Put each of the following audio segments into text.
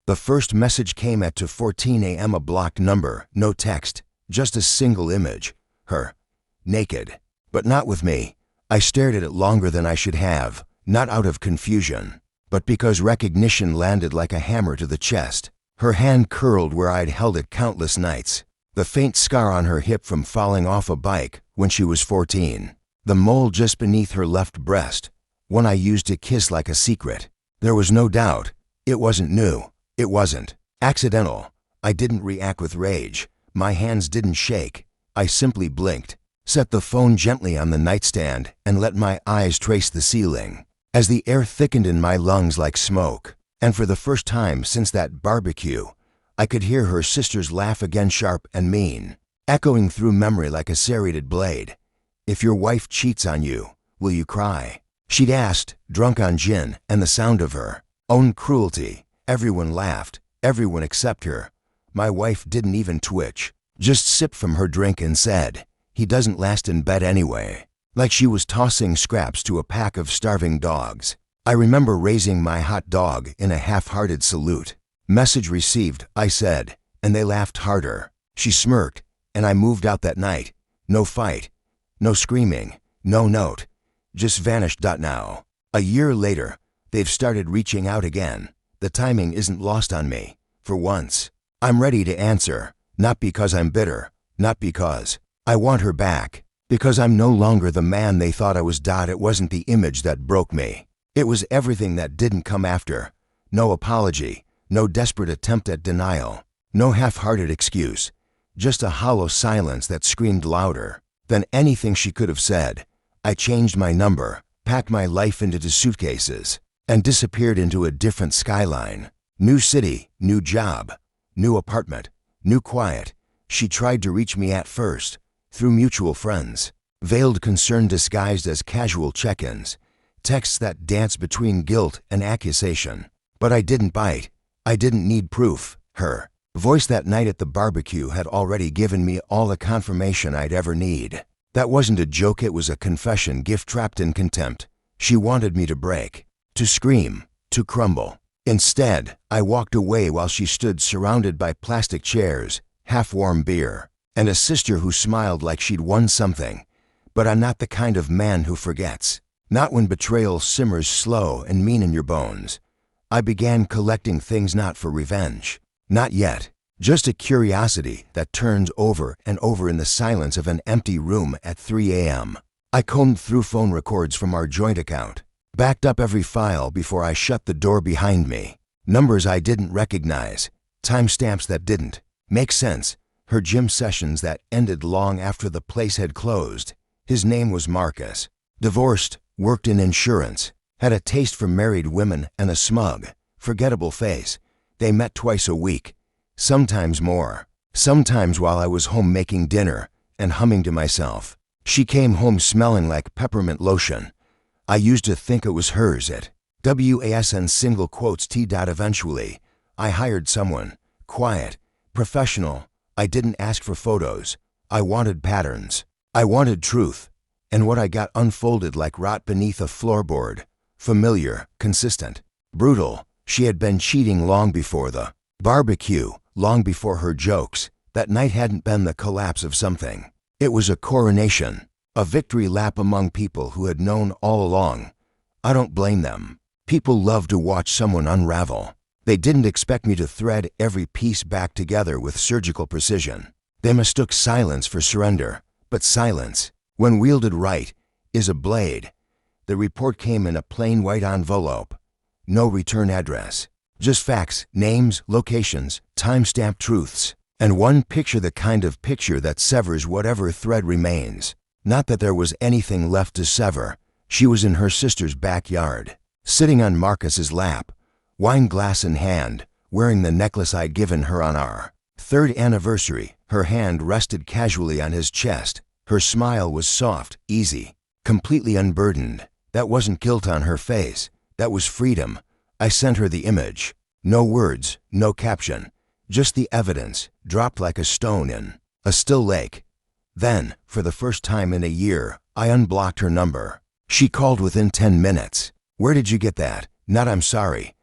The first message came at 2:14 a.m. A blocked number, no text, just a single image. Her. Naked. But not with me. I stared at it longer than I should have, not out of confusion, but because recognition landed like a hammer to the chest. Her hand curled where I'd held it countless nights. The faint scar on her hip from falling off a bike when she was 14. The mole just beneath her left breast, one I used to kiss like a secret. There was no doubt. It wasn't new. It wasn't accidental. I didn't react with rage. My hands didn't shake. I simply blinked, set the phone gently on the nightstand, and let my eyes trace the ceiling. As the air thickened in my lungs like smoke, and for the first time since that barbecue, I could hear her sister's laugh again, sharp and mean, echoing through memory like a serrated blade. "If your wife cheats on you, will you cry?" She'd asked, drunk on gin and the sound of her own cruelty. Everyone laughed, everyone except her. My wife didn't even twitch, just sipped from her drink and said, "He doesn't last in bed anyway," like she was tossing scraps to a pack of starving dogs. I remember raising my hot dog in a half-hearted salute. "Message received," I said, and they laughed harder. She smirked, and I moved out that night. No fight, no screaming, no note. Just vanished. Now, a year later, they've started reaching out again. The timing isn't lost on me. For once, I'm ready to answer, not because I'm bitter, not because I want her back, because I'm no longer the man they thought I was. It wasn't the image that broke me. It was everything that didn't come after. No apology, no desperate attempt at denial, no half-hearted excuse, just a hollow silence that screamed louder than anything she could have said. I changed my number, packed my life into 2 suitcases, and disappeared into a different skyline. New city, new job, new apartment, new quiet. She tried to reach me at first, through mutual friends, veiled concern disguised as casual check-ins, texts that danced between guilt and accusation. But I didn't bite. I didn't need proof. Her voice that night at the barbecue had already given me all the confirmation I'd ever need. That wasn't a joke, it was a confession, gift trapped in contempt. She wanted me to break, to scream, to crumble. Instead, I walked away while she stood surrounded by plastic chairs, half-warm beer, and a sister who smiled like she'd won something. But I'm not the kind of man who forgets. Not when betrayal simmers slow and mean in your bones. I began collecting things, not for revenge. Not yet. Just a curiosity that turned over and over in the silence of an empty room at 3 a.m. I combed through phone records from our joint account, backed up every file before I shut the door behind me. Numbers I didn't recognize, timestamps that didn't make sense, her gym sessions that ended long after the place had closed. His name was Marcus. Divorced, worked in insurance, had a taste for married women and a smug, forgettable face. They met twice a week. Sometimes more. Sometimes while I was home making dinner and humming to myself. She came home smelling like peppermint lotion. I used to think it was hers. It WASN single quotes T. Eventually, I hired someone, quiet, professional. I didn't ask for photos. I wanted patterns. I wanted truth. And what I got unfolded like rot beneath a floorboard. Familiar, consistent, brutal. She had been cheating long before the barbecue. Long before her jokes. That night hadn't been the collapse of something. It was a coronation, a victory lap among people who had known all along. I don't blame them. People love to watch someone unravel. They didn't expect me to thread every piece back together with surgical precision. They mistook silence for surrender. But silence, when wielded right, is a blade. The report came in a plain white envelope. No return address. Just facts, names, locations, time-stamped truths, and one picture, the kind of picture that severs whatever thread remains. Not that there was anything left to sever. She was in her sister's backyard, sitting on Marcus's lap, wine glass in hand, wearing the necklace I'd given her on our 3rd anniversary. Her hand rested casually on his chest. Her smile was soft, easy, completely unburdened. That wasn't guilt on her face. That was freedom. I sent her the image. No words, no caption. Just the evidence, dropped like a stone in a still lake. Then, for the first time in a year, I unblocked her number. She called within 10 minutes. "Where did you get that?" Not "I'm sorry."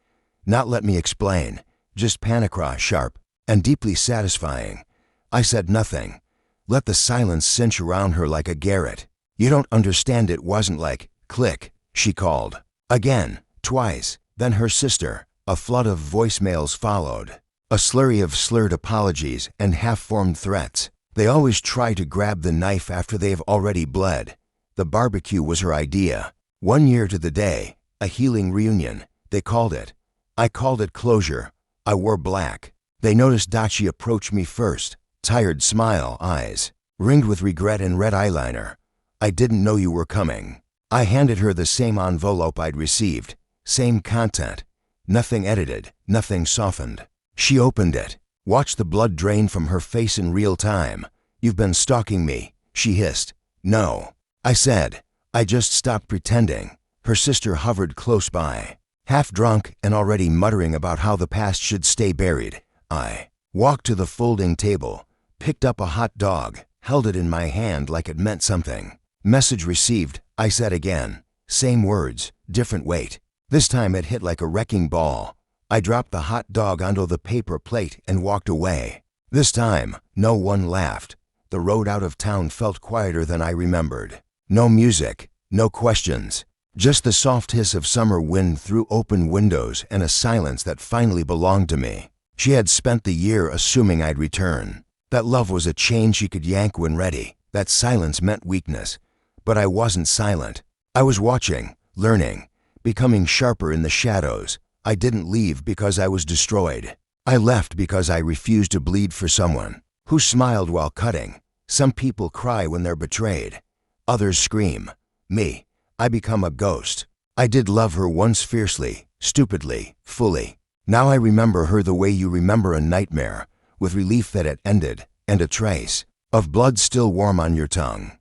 Not "let me explain." just panicra, sharp and deeply satisfying. I said nothing. Let the silence cinch around her like a garrote. You don't understand, it wasn't like, click, she called. Again, twice, then her sister. A flood of voicemails followed. A slurry of slurred apologies and half-formed threats. They always try to grab the knife after they've already bled. The barbecue was her idea. 1 year to the day, a healing reunion, they called it. I called it closure. I wore black. They noticed Dachi approach me first. Tired smile, eyes ringed with regret and red eyeliner. I didn't know you were coming. I handed her the same envelope I'd received. Same content. Nothing edited, nothing softened. She opened it. Watched the blood drain from her face in real time. You've been stalking me, she hissed. No. I said. I just stopped pretending. Her sister hovered close by. Half drunk and already muttering about how the past should stay buried. I walked to the folding table, picked up a hot dog, held it in my hand like it meant something. Message received, I said again. Same words, different weight. This time it hit like a wrecking ball. I dropped the hot dog onto the paper plate and walked away. This time, no one laughed. The road out of town felt quieter than I remembered. No music, no questions. Just the soft hiss of summer wind through open windows and a silence that finally belonged to me. She had spent the year assuming I'd return. That love was a chain she could yank when ready. That silence meant weakness. But I wasn't silent. I was watching, learning, becoming sharper in the shadows. I didn't leave because I was destroyed. I left because I refused to bleed for someone who smiled while cutting. Some people cry when they're betrayed. Others scream. Me, I become a ghost. I did love her once fiercely, stupidly, fully. Now I remember her the way you remember a nightmare, with relief that it ended, and a trace of blood still warm on your tongue.